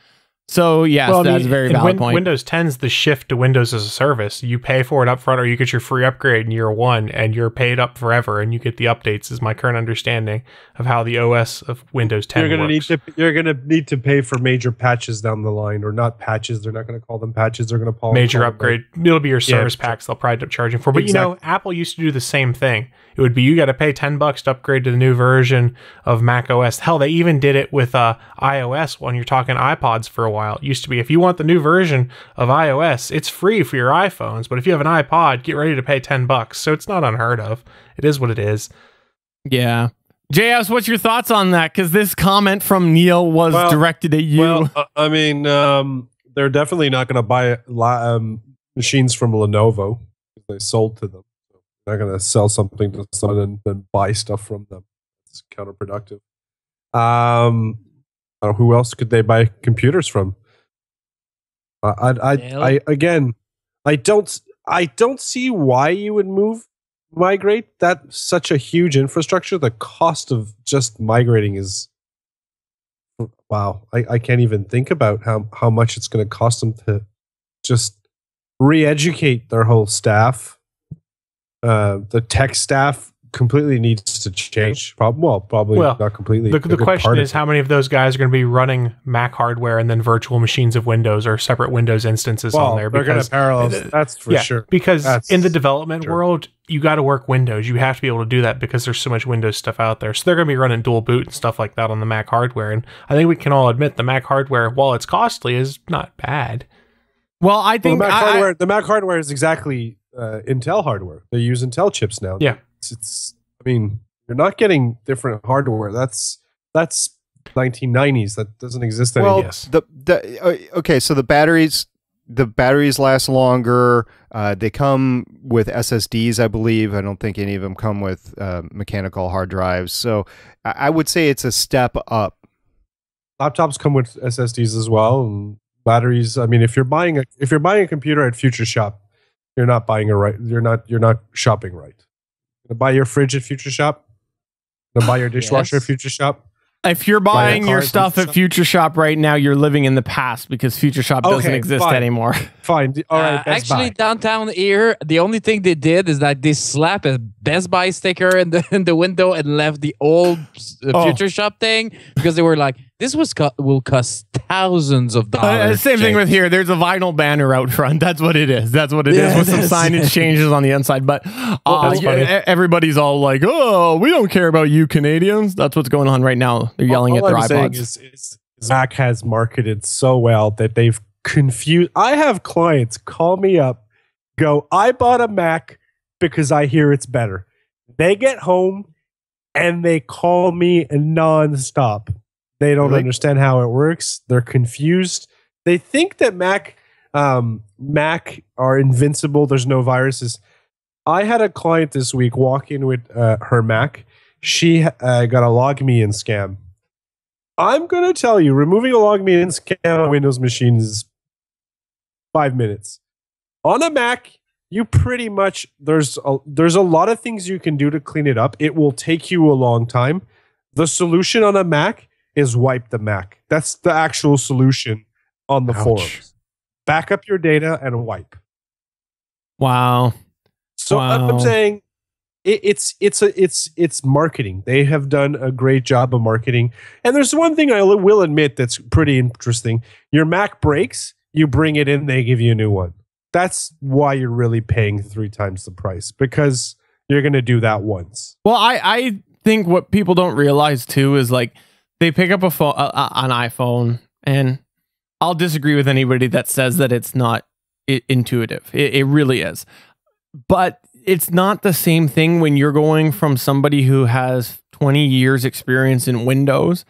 So, yes, that's a very valid point. Windows 10's the shift to Windows as a service. You pay for it up front, or you get your free upgrade in year one, and you're paid up forever, and you get the updates, is my current understanding of how the OS of Windows 10 works. You're going to need to pay for major patches down the line, or not patches. They're not going to call them patches. They're going to call major upgrade. It'll be your service packs they'll probably end up charging for. But, you know, Apple used to do the same thing. It would be, you got to pay $10 to upgrade to the new version of Mac OS. Hell, they even did it with iOS when you're talking iPods for a while. It used to be, if you want the new version of iOS, it's free for your iPhones. But if you have an iPod, get ready to pay $10. So it's not unheard of. It is what it is. Yeah. JS, what's your thoughts on that? Because this comment from Neil was directed at you. Well, I mean, they're definitely not going to buy machines from Lenovo. They sold to them. They're not going to sell something to someone and then buy stuff from them. It's counterproductive. Who else could they buy computers from? I don't see why you would migrate. That's such a huge infrastructure. The cost of just migrating is, wow. I can't even think about how much it's going to cost them to just re-educate their whole staff. The tech staff completely needs to change. Probably not completely. The question is, how many of those guys are going to be running Mac hardware and then virtual machines of Windows or separate Windows instances on there? They're going to parallel. That's for sure. Because in the development world, you got to work Windows. You have to be able to do that because there's so much Windows stuff out there. So they're going to be running dual boot and stuff like that on the Mac hardware. And I think we can all admit the Mac hardware, while it's costly, is not bad. Well, I think the Mac hardware is exactly Intel hardware. They use Intel chips now. Yeah. It's I mean, you're not getting different hardware. That's 1990s. That doesn't exist anymore. Well, okay, so the batteries last longer. They come with SSDs, I believe. I don't think any of them come with mechanical hard drives. So I would say it's a step up. Laptops come with SSDs as well, and batteries. I mean, if you're buying a computer at Future Shop, you're not buying you're not shopping right. You're gonna buy your fridge at Future Shop. You're gonna buy your dishwasher at Future Shop. If you're buying your stuff at Future Shop right now, you're living in the past because Future Shop doesn't exist anymore. Fine. All right. Actually, downtown here, the only thing they did is that they slapped a Best Buy sticker in the window and left the old Future Shop thing because they were like, this will cost thousands of dollars. Same thing with here. There's a vinyl banner out front. That's what it is. That's what it is with some signage changes on the inside. But everybody's all like, oh, we don't care about you Canadians. That's what's going on right now. They're yelling at their iPods. Is Mac has marketed so well that they've confused. I have clients call me up, go, I bought a Mac because I hear it's better. They get home and they call me nonstop. They don't understand how it works. They're confused. They think that Mac are invincible. There's no viruses. I had a client this week walk in with her Mac. She got a log me in scam. I'm going to tell you, removing a log me in scam on a Windows machine is 5 minutes. On a Mac, you pretty much, there's a lot of things you can do to clean it up. It will take you a long time. The solution on a Mac is wipe the Mac. That's the actual solution on the forums. Back up your data and wipe. Wow. So I'm saying it's marketing. They have done a great job of marketing. And there's one thing I will admit that's pretty interesting. Your Mac breaks, you bring it in, they give you a new one. That's why you're really paying 3 times the price, because you're going to do that once. Well, I think what people don't realize too is like they pick up an iPhone, and I'll disagree with anybody that says that it's not intuitive. It really is. But it's not the same thing when you're going from somebody who has 20 years experience in Windows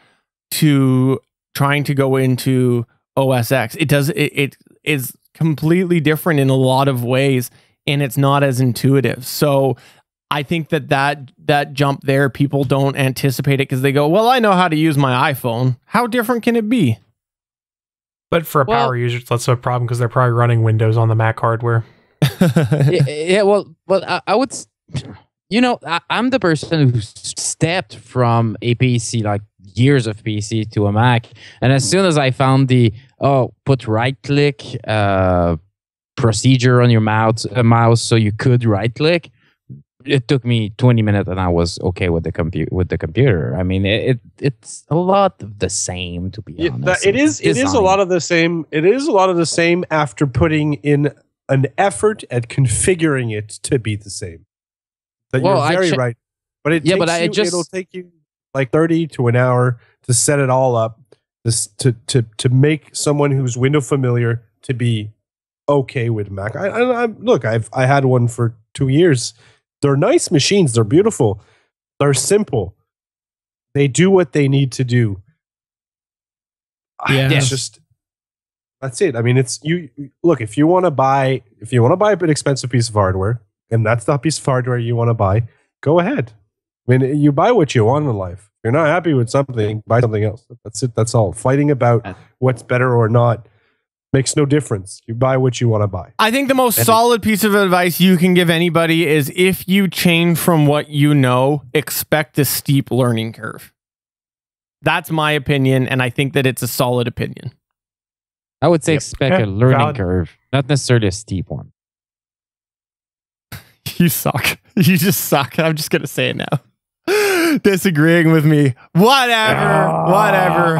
to trying to go into OS X. It is completely different in a lot of ways, and it's not as intuitive. So I think that jump there, people don't anticipate it because they go, well, I know how to use my iPhone. How different can it be? But for a power user, it's less of a problem because they're probably running Windows on the Mac hardware. Well, I would, I'm the person who stepped from a PC, like years of PC, to a Mac. And as soon as I found put right click procedure on your mouse so you could right click, it took me 20 minutes and I was okay with the computer. I mean, it's a lot of the same, to be honest. It is a lot of the same. It is a lot of the same after putting in an effort at configuring it to be the same. You're very right. But it'll take you like 30 to an hour to set it all up, to make someone who's window familiar to be okay with Mac. I had one for 2 years. They're nice machines. They're beautiful. They're simple. They do what they need to do. Yeah. It's just, that's it. I mean, it's you. Look, if you want to buy an expensive piece of hardware, and that's the piece of hardware you want to buy, go ahead. I mean, you buy what you want in life. If you're not happy with something, buy something else. That's it. That's all. Fighting about what's better or not makes no difference. You buy what you want to buy. I think the most solid piece of advice you can give anybody is if you change from what you know, expect a steep learning curve. That's my opinion, and I think that it's a solid opinion. I would say expect a learning curve, not necessarily a steep one. You suck. You just suck. I'm just going to say it now. Disagreeing with me. Whatever.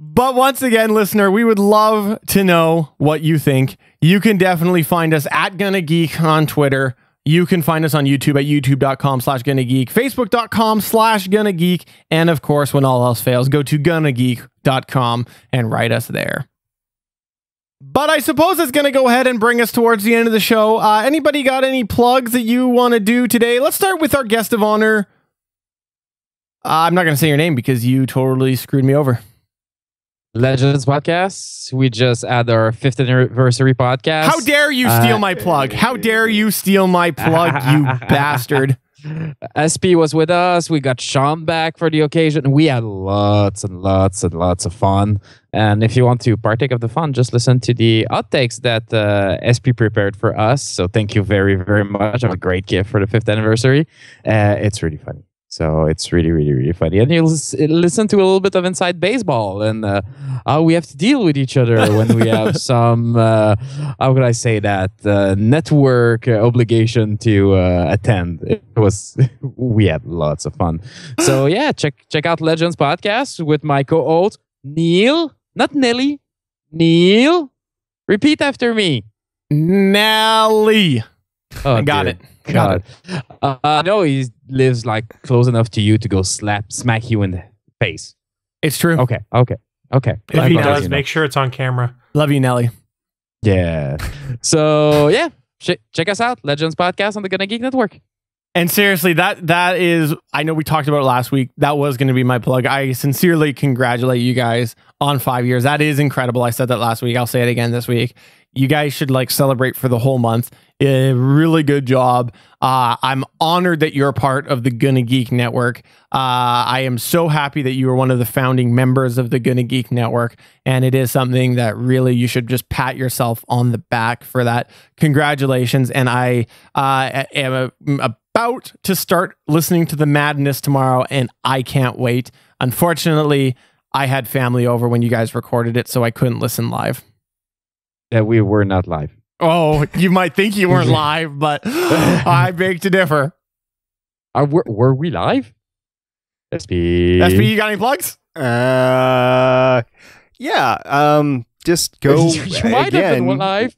But once again, listener, we would love to know what you think. You can definitely find us at GonnaGeek on Twitter. You can find us on YouTube at youtube.com/GonnaGeek, facebook.com/GonnaGeek, and of course, when all else fails, go to GonnaGeek.com and write us there. But I suppose that's going to go ahead and bring us towards the end of the show. Anybody got any plugs that you want to do today? Let's start with our guest of honor. I'm not going to say your name because you totally screwed me over. Legends Podcast. We just had our 5th anniversary podcast. How dare you steal my plug? How dare you steal my plug, you bastard? SP was with us. We got Sean back for the occasion. We had lots and lots and lots of fun. And if you want to partake of the fun, just listen to the outtakes that SP prepared for us. So thank you very, very much. A great gift for the 5th anniversary. It's really funny. So it's really, really, really funny. And you'll listen to a little bit of inside baseball and how we have to deal with each other when we have some, how could I say that, network obligation to attend. We had lots of fun. So yeah, check out Legends Podcast with my co-host, Neil, not Nelly, Neil. Repeat after me. Nelly. Oh, I got it. God. No, he lives like close enough to you to go smack you in the face. It's true. Okay. If he does, make sure it's on camera. Love you, Nelly. Yeah. So yeah, check us out, Legends Podcast on the GonnaGeek Network. And seriously, that is, I know we talked about it last week. That was going to be my plug. I sincerely congratulate you guys on 5 years. That is incredible. I said that last week. I'll say it again this week. You guys should celebrate for the whole month. Really good job. I'm honored that you're a part of the GonnaGeek Network. I am so happy that you are one of the founding members of the GonnaGeek Network. And it is something that really you should just pat yourself on the back for that. Congratulations. And I am about to start listening to the madness tomorrow, and I can't wait. Unfortunately, I had family over when you guys recorded it, so I couldn't listen live. Yeah, we were not live. Oh, you might think you weren't live, but I beg to differ. Were we live? SP, you got any plugs? Yeah. Just go. You might have been live.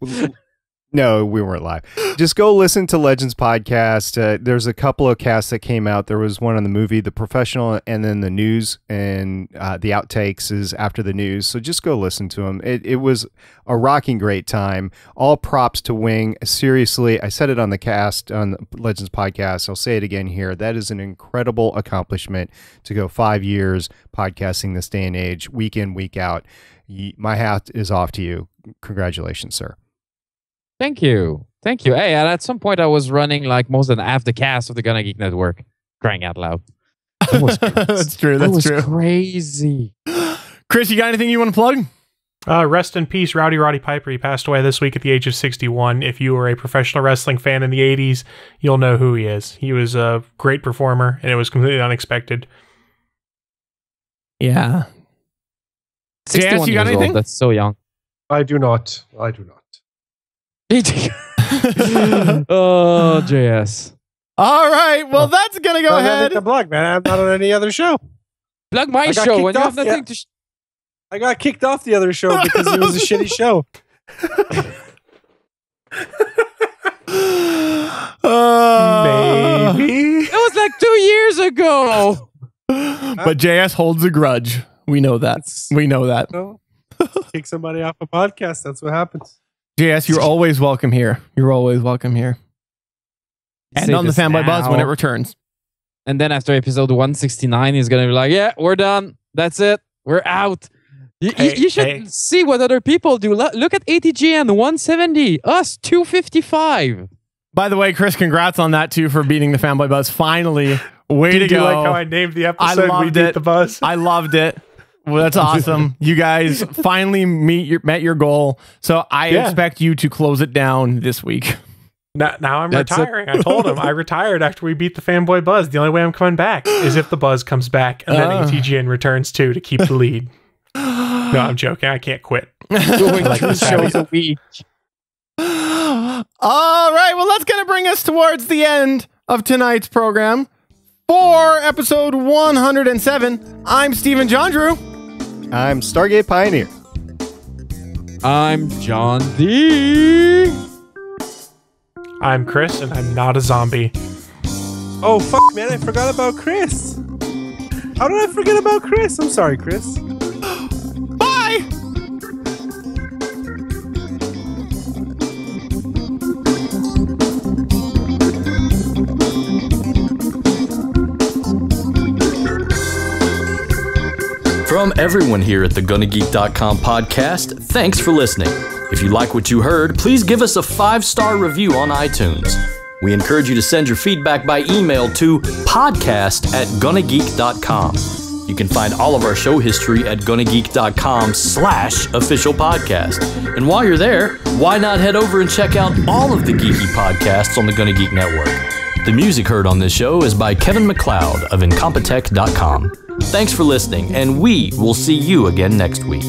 No, we weren't live. Just go listen to Legends Podcast. There's a couple of casts that came out. There was one on the movie, The Professional, and then the news, and the outtakes is after the news. So just go listen to them. It was a rocking great time. All props to Wing. Seriously, I said it on the cast, on the Legends Podcast. I'll say it again here. That is an incredible accomplishment to go 5 years podcasting this day and age, week in, week out. My hat is off to you. Congratulations, sir. Thank you. Hey, and at some point I was running most than half the cast of the GonnaGeek Network. Crying out loud. That was That's true. That's true. Crazy. Chris, you got anything you want to plug? Rest in peace, Roddy Piper. He passed away this week at the age of 61. If you were a professional wrestling fan in the 80s, you'll know who he is. He was a great performer, and it was completely unexpected. Yeah. 61 you got years anything? old. That's so young. I do not. Oh, JS. All right. Well, that's going to go ahead. The plug, man. I'm not on any other show. Plug my show when you have nothing to... I got kicked off the other show because it was a shitty show. Maybe. It was 2 years ago. But JS holds a grudge. We know that. No. Kick somebody off a podcast. That's what happens. JS, you're always welcome here. And on the Fanboy Buzz when it returns. And then after episode 169, he's going to be like, yeah, we're done. That's it. We're out. You should see what other people do. Look at ATGN 170. Us 255. By the way, Chris, congrats on that too for beating the Fanboy Buzz. Finally. Way to go. Do you like how I named the episode We Beat the Buzz? I loved it. Well, that's awesome. You guys finally met your goal. So I expect you to close it down this week. Now I'm retiring. I told him I retired after we beat the Fanboy Buzz. The only way I'm coming back is if the Buzz comes back and then ATGN returns too to keep the lead. No, I'm joking. I can't quit. Doing two shows a week. All right. Well, that's going to bring us towards the end of tonight's program. For episode 107, I'm Stephen John Drew. I'm Stargate Pioneer. I'm John D. I'm Chris, and I'm not a zombie. Oh, fuck, man. I forgot about Chris. How did I forget about Chris? I'm sorry, Chris. Bye! From everyone here at the GonnaGeek.com podcast, thanks for listening. If you like what you heard, please give us a 5-star review on iTunes. We encourage you to send your feedback by email to podcast@GonnaGeek.com. You can find all of our show history at GonnaGeek.com/official podcast. And while you're there, why not head over and check out all of the geeky podcasts on the Gonna Geek Network. The music heard on this show is by Kevin MacLeod of Incompetech.com. Thanks for listening, and we will see you again next week.